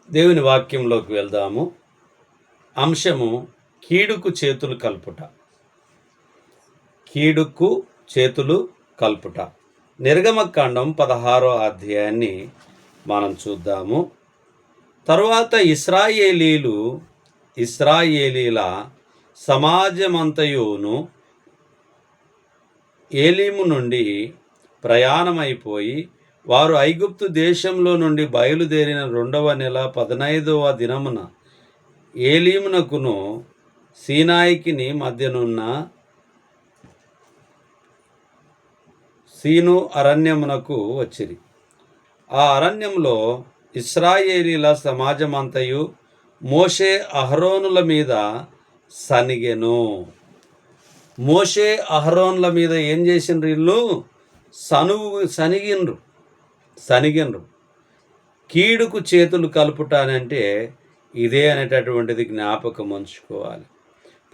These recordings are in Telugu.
దేవుని వాక్యంలోకి వెళ్దాము. అంశము కీడుకు చేతులు కల్పుట. కీడుకు చేతులు కల్పుట. నిర్గమకాండం 16వ అధ్యాయాన్ని మనం చూద్దాము. తరువాత ఇశ్రాయేలీల సమాజమంతయును ఏలీము నుండి ప్రయాణమైపోయి వారు ఐగుప్తు దేశంలో నుండి బయలుదేరిన 2వ నెల 15వ దినమున ఏలీమునకును సీనాయికిని మధ్యనున్న సీను అరణ్యమునకు వచ్చిరి. ఆ అరణ్యంలో ఇశ్రాయేలీల సమాజమంతయు మోషే అహరోనుల మీద సనిగెను. మోషే అహరోనుల మీద ఏం చేసిండ్రు? వీళ్ళు సనిగిన్రు. కీడుకు చేతులు కలుపుట అంటే ఇదే అనేటటువంటిది జ్ఞాపకం ఉంచుకోవాలి.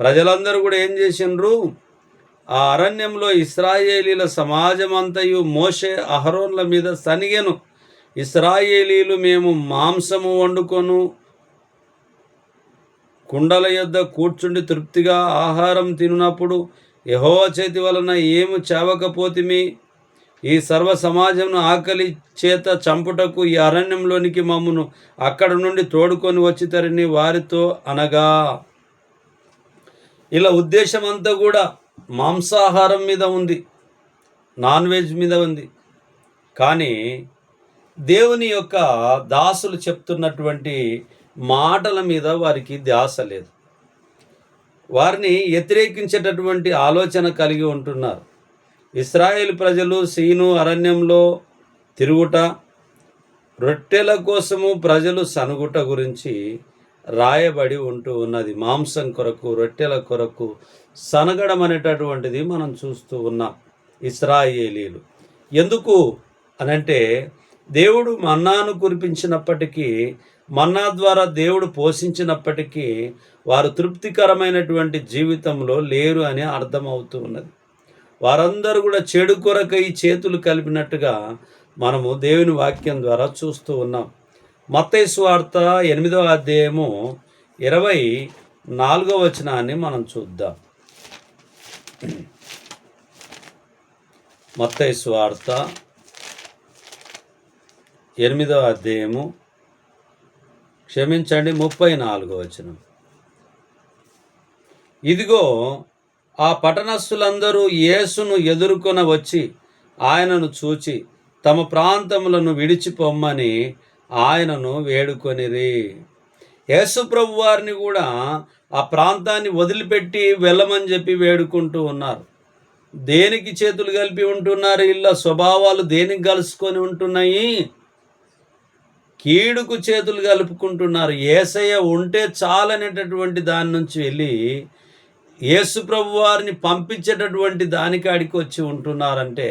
ప్రజలందరూ కూడా ఏం చేసిండ్రు? ఆ అరణ్యంలో ఇశ్రాయేలీల సమాజమంతయు మోషే అహరోన్ల మీద సనిగెను. ఇశ్రాయేలీలు మేము మాంసము వండుకొను కుండల యొద్ద కూర్చుండి తృప్తిగా ఆహారం తినున్నప్పుడు యెహోవా చేతి వలన ఏమి చావకపోతిమి? ఈ సర్వ సమాజంను ఆకలి చేత చంపుటకు ఈ అరణ్యంలోనికి మమ్మను అక్కడ నుండి తోడుకొని వచ్చితరని వారితో అనగా, ఇలా ఉద్దేశం అంతా కూడా మాంసాహారం మీద ఉంది, నాన్ వెజ్ మీద ఉంది. కానీ దేవుని యొక్క దాసులు చెప్తున్నటువంటి మాటల మీద వారికి ధ్యాస లేదు. వారిని వ్యతిరేకించేటటువంటి ఆలోచన కలిగి ఉంటున్నారు. ఇశ్రాయేలు ప్రజలు సీను అరణ్యంలో తిరుగుట, రొట్టెల కోసము ప్రజలు సనుగుట గురించి రాయబడి ఉంటూ ఉన్నది. మాంసం కొరకు, రొట్టెల కొరకు సనగడం అనేటటువంటిది మనం చూస్తూ ఉన్నాం. ఇశ్రాయేలీలు ఎందుకు అనంటే, దేవుడు మన్నాను కురిపించినప్పటికీ, మన్నా ద్వారా దేవుడు పోషించినప్పటికీ వారు తృప్తికరమైనటువంటి జీవితంలో లేరు అని అర్థమవుతూ ఉన్నది. వారందరూ కూడా చెడు కొరకై చేతులు కలిపినట్టుగా మనము దేవుని వాక్యం ద్వారా చూస్తూ ఉన్నాం. మత్తయి సువార్త 8వ అధ్యాయము 24వ వచనాన్ని మనం చూద్దాం. మత్తయి సువార్త 8వ అధ్యాయము 34వ వచనం. ఇదిగో ఆ పట్టణస్థులందరూ యేసును ఎదుర్కొన వచ్చి ఆయనను చూచి తమ ప్రాంతములను విడిచిపోమ్మని ఆయనను వేడుకొనిరి. యేసు ప్రభు వారిని కూడా ఆ ప్రాంతాన్ని వదిలిపెట్టి వెళ్ళమని చెప్పి వేడుకుంటూ ఉన్నారు. దేనికి చేతులు కలిపి ఉంటున్నారు? ఇలా స్వభావాలు దేనికి కలుసుకొని ఉంటున్నాయి? కీడుకు చేతులు కలుపుకుంటున్నారు. యేసయ్య ఉంటే చాలనేటటువంటి దాని నుంచి వెళ్ళి యేసు ప్రభు వారిని పంపించేటటువంటి దానికాడికి వచ్చి ఉంటున్నారంటే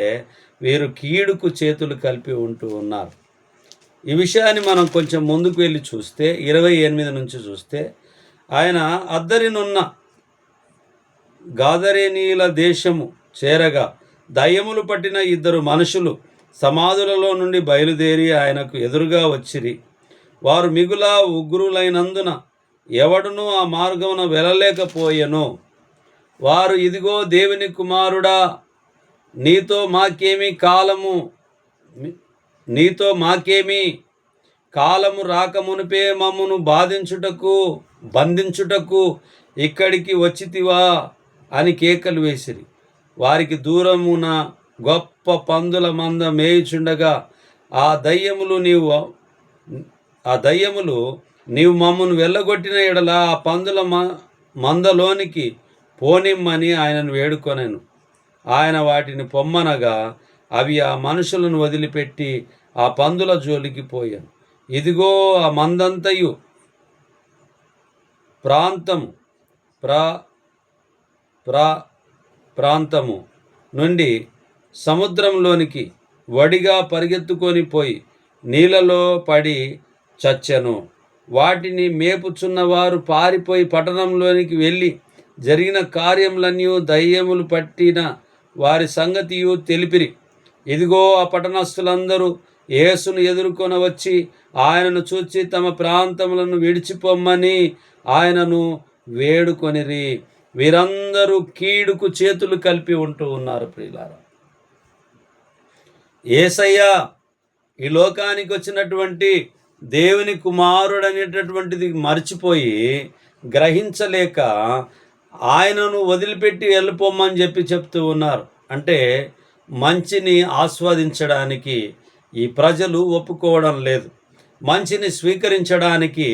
వీరు కీడుకు చేతులు కలిపి ఉంటూ ఉన్నారు. ఈ విషయాన్ని మనం కొంచెం ముందుకు వెళ్ళి చూస్తే 28 నుంచి చూస్తే, ఆయన అద్దరినున్న గాదరేనీయుల దేశము చేరగా దయ్యములు పట్టిన 2 మనుషులు సమాధులలో నుండి బయలుదేరి ఆయనకు ఎదురుగా వచ్చిరి. వారు మిగుల ఉగ్రులైనందున ఎవడునూ ఆ మార్గమున వెళ్ళలేకపోయెను. వారు, ఇదిగో దేవుని కుమారుడా, నీతో మాకేమి కాలము రాకమునిపే మమ్మను బంధించుటకు ఇక్కడికి వచ్చితివా అని కేకలు వేసిరి. వారికి దూరమున గొప్ప పందుల మంద మేయుచుండగా ఆ దయ్యములు నీవు మమ్మను వెళ్ళగొట్టిన ఎడల ఆ పందుల మందలోనికి పోనిమ్మని ఆయనను వేడుకొనెను. ఆయన వాటిని పొమ్మనగా అవి ఆ మనుషులను వదిలిపెట్టి ఆ పందుల జోలికి పోయాను. ఇదిగో ఆ మందంతయు ప్రాంతము నుండి సముద్రంలోనికి వడిగా పరిగెత్తుకొని పోయి నీళ్ళలో పడి చచ్చెను. వాటిని మేపుచున్నవారు పారిపోయి పట్టణంలోనికి వెళ్ళి జరిగిన కార్యములన్నీ దయ్యములు పట్టిన వారి సంగతియు తెలిపిరి. ఇదిగో ఆ పట్టణస్థులందరూ యేసును ఎదుర్కొని వచ్చి ఆయనను చూచి తమ ప్రాంతములను విడిచిపోమ్మని ఆయనను వేడుకొనిరి. వీరందరూ కీడుకు చేతులు కలిపి ఉంటూ ఉన్నారు. ప్రియులారా, యేసయ్య ఈ లోకానికి వచ్చినటువంటి దేవుని కుమారుడు అనేటటువంటిది మర్చిపోయి, గ్రహించలేక ఆయనను వదిలిపెట్టి వెళ్ళిపోమ్మని చెప్తూ ఉన్నారు. అంటే మంచిని ఆస్వాదించడానికి ఈ ప్రజలు ఒప్పుకోవడం లేదు. మంచిని స్వీకరించడానికి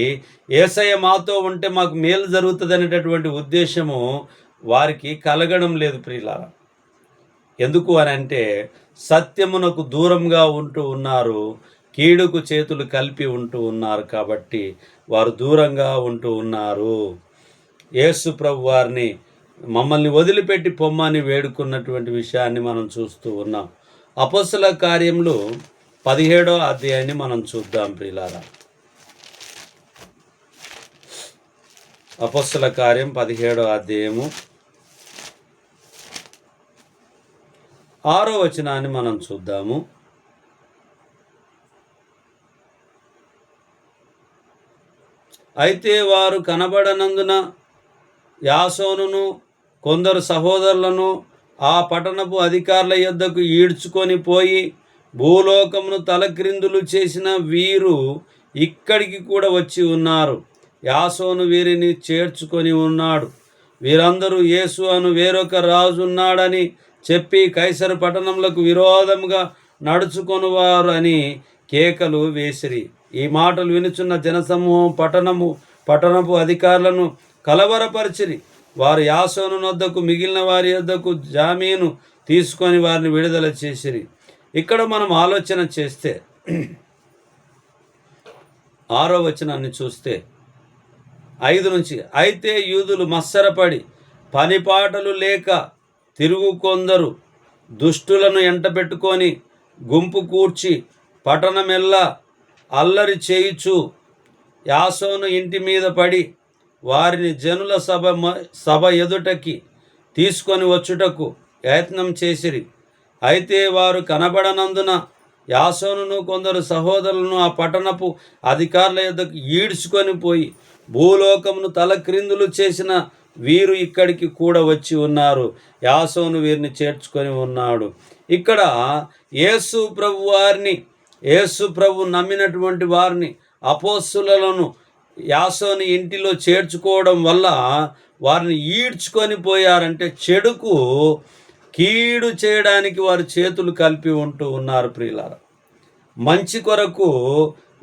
యేసయ్య మాతో ఉంటే మాకు మేలు జరుగుతుంది అనేటటువంటి ఉద్దేశము వారికి కలగడం లేదు. ప్రియులారా, ఎందుకు అని అంటే సత్యమునకు దూరంగా ఉంటూ ఉన్నారు, కీడుకు చేతులు కలిపి ఉంటూ ఉన్నారు. కాబట్టి వారు దూరంగా ఉంటూ ఉన్నారు. యేసు ప్రభు వారిని మమ్మల్ని వదిలిపెట్టి పొమ్మని వేడుకున్నటువంటి విషయాన్ని మనం చూస్తూ ఉన్నాం. అపొస్తలుల కార్యములు 17వ అధ్యాయాన్ని మనం చూద్దాం. ప్రియులారా, అపొస్తలుల కార్యం 17వ అధ్యాయము 6వ వచనాన్ని మనం చూద్దాము. అయితే వారు కనబడనందున యాసోనును కొందరు సహోదరులను ఆ పట్టణపు అధికారుల యొద్దకు ఈడ్చుకొని పోయి, భూలోకమును తలక్రిందులు చేసిన వీరు ఇక్కడికి కూడా వచ్చి ఉన్నారు. యాసోను వీరిని చేర్చుకొని ఉన్నాడు. వీరందరూ యేసు అను వేరొక రాజు ఉన్నాడని చెప్పి కైసరు పట్టణములకు విరోధముగా నడుచుకొనువారు అని కేకలు వేసిరి. ఈ మాటలు వినుచున్న జనసమూహం పట్టణపు అధికారులను కలవరపరిచిరి. వారు యాసోను వద్దకు మిగిలిన వారి వద్దకు జామీను తీసుకొని వారిని విడుదల చేసిరి. ఇక్కడ మనం ఆలోచన చేస్తే 6వ వచనాన్ని చూస్తే 5 నుంచి, అయితే యూదులు మత్సరపడి పనిపాటలు లేక తిరుగు కొందరు దుష్టులను ఎంటబెట్టుకొని గుంపు కూర్చి పట్టణమెల్లా అల్లరి చేయుచు యాసోను ఇంటి మీద పడి వారిని జనుల సభ ఎదుటకి తీసుకొని వచ్చుటకు యత్నం చేసిరి. అయితే వారు కనబడనందున యాసోనును కొందరు సహోదరులను ఆ పట్టణపు అధికారుల యొద్దకు ఈడ్చుకొని పోయి, భూలోకమును తలక్రిందులు చేసిన వీరు ఇక్కడికి కూడా వచ్చి ఉన్నారు. యాసోను వీరిని చేర్చుకొని ఉన్నాడు. ఇక్కడ యేసు ప్రభు నమ్మినటువంటి వారిని, అపోస్తులను యాసోని ఇంటిలో చేర్చుకోవడం వల్ల వారిని ఈడ్చుకొని పోయారంటే చెడుకు కీడు చేయడానికి వారి చేతులు కలిపి ఉంటూ ఉన్నారు. ప్రియులారా, మంచి కొరకు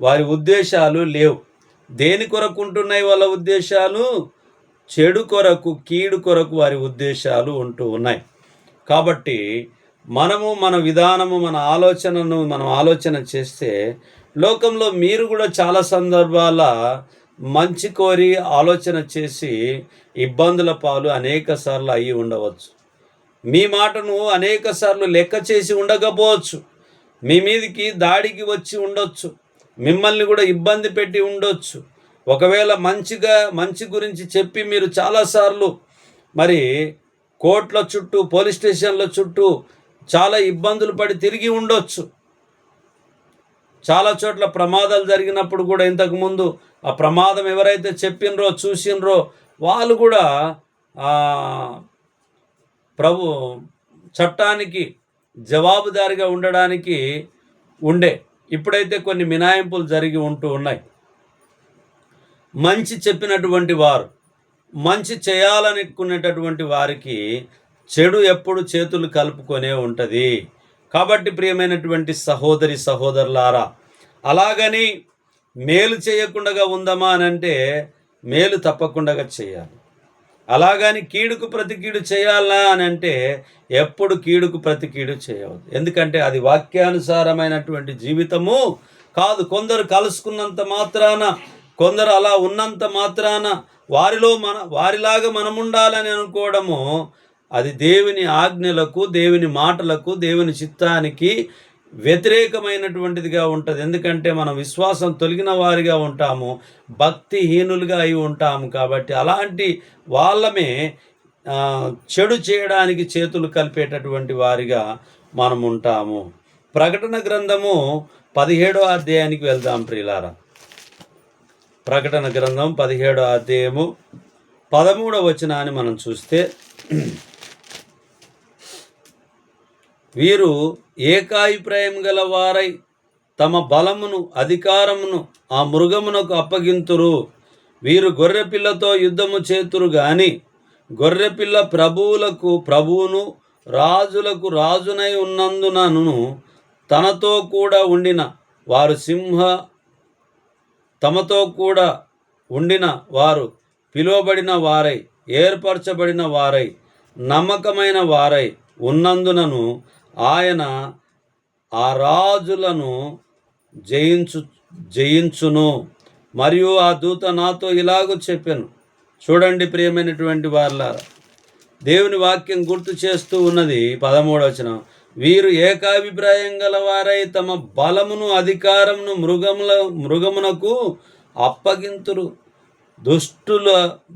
వారి ఉద్దేశాలు లేవు. దేని కొరకు ఉంటున్నాయి వాళ్ళ ఉద్దేశాలు? చెడు కొరకు, కీడు కొరకు వారి ఉద్దేశాలు ఉంటూ ఉన్నాయి. కాబట్టి మనము మన విధానము, మన ఆలోచనను మనం ఆలోచన చేస్తే లోకంలో మీరు కూడా చాలా సందర్భాల మంచి కోరి ఆలోచన చేసి ఇబ్బందుల పాలు అనేక సార్లు అయ్యి ఉండవచ్చు. మీ మాటను అనేక సార్లు లెక్క చేసి ఉండకపోవచ్చు. మీ మీదికి దాడికి వచ్చి ఉండొచ్చు. మిమ్మల్ని కూడా ఇబ్బంది పెట్టి ఉండొచ్చు. ఒకవేళ మంచి గురించి చెప్పి మీరు చాలాసార్లు మరి కోర్టుల చుట్టూ, పోలీస్ స్టేషన్ల చుట్టూ చాలా ఇబ్బందులు పడి తిరిగి ఉండొచ్చు. చాలా చోట్ల ప్రమాదాలు జరిగినప్పుడు కూడా ఇంతకుముందు ఆ ప్రమాదం ఎవరైతే చెప్పినరో, చూసినరో వాళ్ళు కూడా ప్రభు చట్టానికి జవాబుదారిగా ఉండడానికి ఉండే. ఇప్పుడైతే కొన్ని మినహాయింపులు జరిగి ఉంటూ ఉన్నాయి. మంచి చెప్పినటువంటి వారు, మంచి చేయాలనుకునేటటువంటి వారికి చెడు ఎప్పుడు చేతులు కలుపుకొనే ఉంటుంది. కాబట్టి ప్రియమైనటువంటి సహోదరులారా, అలాగని మేలు చేయకుండా ఉందామా అని అంటే మేలు తప్పకుండా చేయాలి. అలాగని కీడుకు ప్రతి కీడు చేయాలా అని అంటే ఎప్పుడు కీడుకు ప్రతి కీడు చేయవద్దు. ఎందుకంటే అది వాక్యానుసారమైనటువంటి జీవితము కాదు. కొందరు కలుసుకున్నంత మాత్రాన, కొందరు అలా ఉన్నంత మాత్రాన వారిలాగా మనం ఉండాలని అనుకోవడము అది దేవుని ఆజ్ఞలకు, దేవుని మాటలకు, దేవుని చిత్తానికి వ్యతిరేకమైనటువంటిదిగా ఉంటుంది. ఎందుకంటే మనం విశ్వాసం తొలగిన వారిగా ఉంటాము, భక్తిహీనులుగా అయి ఉంటాము. కాబట్టి అలాంటి వాళ్ళమే చెడు చేయడానికి చేతులు కలిపేటటువంటి వారిగా మనం ఉంటాము. ప్రకటన గ్రంథము 17వ అధ్యాయానికి వెళ్దాం ప్రియులారా. ప్రకటన గ్రంథం 17వ అధ్యాయము 13వ వచనాన్ని మనం చూస్తే, వీరు ఏకాభిప్రాయం గల వారై తమ బలమును అధికారమును ఆ మృగమునకు అప్పగింతురు. వీరు గొర్రెపిల్లతో యుద్ధము చేతురు గాని గొర్రెపిల్ల ప్రభువులకు ప్రభువును రాజులకు రాజునై ఉన్నందునను తనతో కూడా ఉండిన వారు తమతో కూడా ఉండిన వారు పిలువబడిన వారై ఏర్పరచబడిన వారై నమ్మకమైన వారై ఉన్నందునను ఆయన ఆ రాజులను జయించును. మరియు ఆ దూత నాతో ఇలాగూ చెప్పాను. చూడండి ప్రియమైనటువంటి వారులారా, దేవుని వాక్యం గుర్తు చేస్తూ ఉన్నది 13వ వచనం. వీరు ఏకాభిప్రాయం గల వారై తమ బలమును అధికారమును మృగమునకు అప్పగింతురు.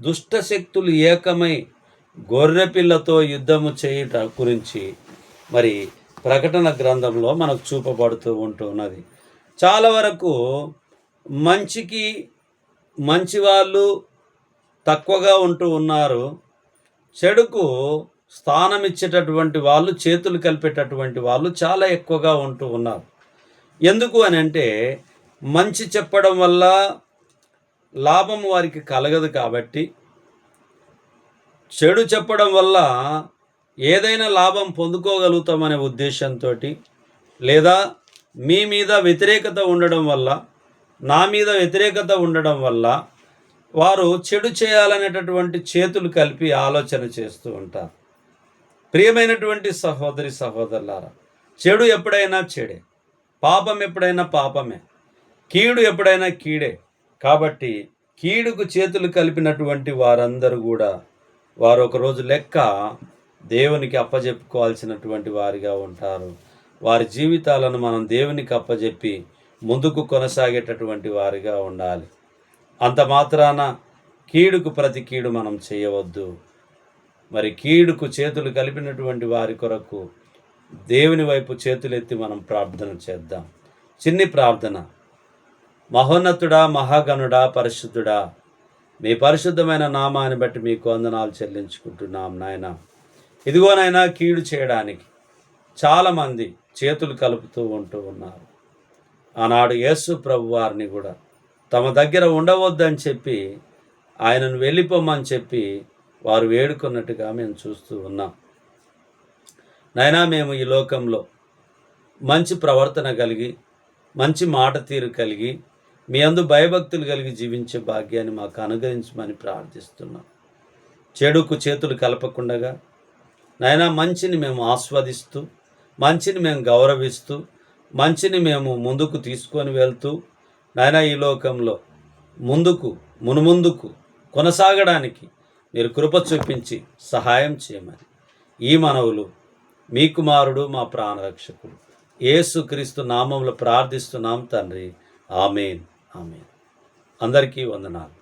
దుష్ట శక్తులు ఏకమై గొర్రెపిల్లతో యుద్ధము చేయుట గురించి మరి ప్రకటన గ్రంథంలో మనకు చూపబడుతూ ఉంటున్నది. చాలా వరకు మంచి వాళ్ళు తక్కువగా ఉంటూ ఉన్నారు. చెడుకు స్థానం ఇచ్చేటటువంటి వాళ్ళు, చేతులు కలిపేటటువంటి వాళ్ళు చాలా ఎక్కువగా ఉంటూ ఉన్నారు. ఎందుకు అని అంటే, మంచి చెప్పడం వల్ల లాభం వారికి కలగదు కాబట్టి, చెడు చెప్పడం వల్ల ఏదైనా లాభం పొందుకోగలుగుతామనే ఉద్దేశంతో, లేదా మీ మీద వ్యతిరేకత ఉండడం వల్ల, నా మీద వ్యతిరేకత ఉండడం వల్ల వారు చెడు చేయాలనేటటువంటి చేతులు కలిపి ఆలోచన చేస్తూ ఉంటారు. ప్రియమైనటువంటి సహోదరి సహోదరులారా, చెడు ఎప్పుడైనా చెడే, పాపం ఎప్పుడైనా పాపమే, కీడు ఎప్పుడైనా కీడే. కాబట్టి కీడుకు చేతులు కలిపినటువంటి వారందరూ కూడా వారు ఒకరోజు లెక్క దేవునికి అప్పజెప్పుకోవాల్సినటువంటి వారిగా ఉంటారు. వారి జీవితాలను మనం దేవునికి అప్పజెప్పి ముందుకు కొనసాగేటటువంటి వారిగా ఉండాలి. అంత మాత్రాన కీడుకు ప్రతి కీడు మనం చేయవద్దు. మరి కీడుకు చేతులు కలిపినటువంటి వారి కొరకు దేవుని వైపు చేతులెత్తి మనం ప్రార్థన చేద్దాం. చిన్ని ప్రార్థన. మహోన్నతుడా, మహాగణుడా, పరిశుద్ధుడా, మీ పరిశుద్ధమైన నామాన్ని బట్టి మీకు వందనాలు చెల్లించుకుంటున్నాం నాయన. ఇదిగోనైనా కీడు చేయడానికి చాలామంది చేతులు కలుపుతూ ఉంటూ ఉన్నారు. ఆనాడు యేసు ప్రభు వారిని కూడా తమ దగ్గర ఉండవద్దని చెప్పి, ఆయనను వెళ్ళిపోమని చెప్పి వారు వేడుకున్నట్టుగా మేము చూస్తూ ఉన్నాం. నైనా మేము ఈ లోకంలో మంచి ప్రవర్తన కలిగి, మంచి మాట తీరు కలిగి, మీ అందు భయభక్తులు కలిగి జీవించే భాగ్యాన్ని మాకు అనుగ్రహించమని ప్రార్థిస్తున్నాం. చెడుకు చేతులు కలపకుండగా నైనా మంచిని మేము ఆస్వాదిస్తూ, మంచిని మేము గౌరవిస్తూ, మంచిని మేము ముందుకు తీసుకొని వెళ్తూ, నాయనా ఈ లోకంలో మునుముందుకు కొనసాగడానికి మీరు కృప చూపించి సహాయం చేయమని ఈ మనవులు మీ కుమారుడు మా ప్రాణరక్షకుడు యేసుక్రీస్తు నామములో ప్రార్థిస్తున్నాం తండ్రి. ఆమేన్. ఆమేన్. అందరికీ వందనాలు.